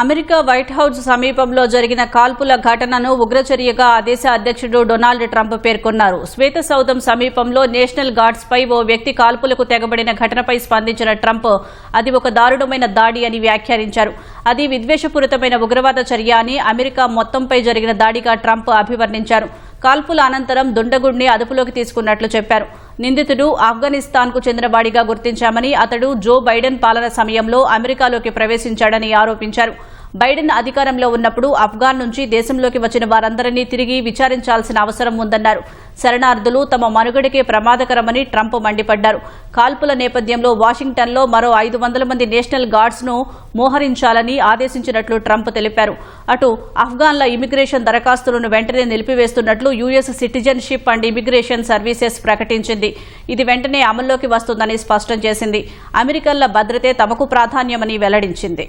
America white house సమీపంలో జరిగిన కాల్పుల ఘటనను ఉగ్రచర్యగా ఆ దేశ అధ్యక్షుడు డొనాల్డ్ ట్రంప్ పేర్కొన్నారు. శ్వేత సౌధం సమీపంలో నేషనల్ గార్డ్స్ పై ఓ వ్యక్తి కాల్పులకు తెగబడిన ఘటనపై స్పందించిన ట్రంప్ అది ఒక దారుణమైన దాడి అని వ్యాఖ్యానించారు. అది విద్వేషపూరితమైన ఉగ్రవాద చర్య అని అమెరికా మొత్తంపై జరిగిన దాడిగా ట్రంప్ అభివర్ణించారు. కాల్పుల అనంతరం దుండగుడిని అదుపులోకి తీసుకున్నట్లు చెప్పారు. నిందితుడు ఆఫ్ఘనిస్తాన్కు చెందినవాడిగా గుర్తించామని, అతడు జో బైడెన్ పాలన సమయంలో అమెరికాలోకి ప్రవేశించాడని ఆరోపించారు. బైడెన్ అధికారంలో ఉన్నప్పుడు ఆఫ్ఘాన్ నుంచి దేశంలోకి వచ్చిన వారందరినీ తిరిగి విచారించాల్సిన అవసరం ఉందన్నారు. శరణార్థులు తమ మనుగడకే ప్రమాదకరమని ట్రంప్ మండిపడ్డారు. కాల్పుల నేపథ్యంలో వాషింగ్టన్లో మరో 500 మంది నేషనల్ గార్డ్స్ను మోహరించాలని ఆదేశించినట్లు ట్రంప్ తెలిపారు. అటు ఆఫ్ఘాన్ల ఇమిగ్రేషన్ దరఖాస్తులను వెంటనే నిలిపివేస్తున్నట్లు US citizenship and immigration services ప్రకటించింది. ఇది వెంటనే అమల్లోకి వస్తుందని స్పష్టం చేసింది. అమెరికన్ల భద్రతే తమకు ప్రాధాన్యమని వెల్లడించింది.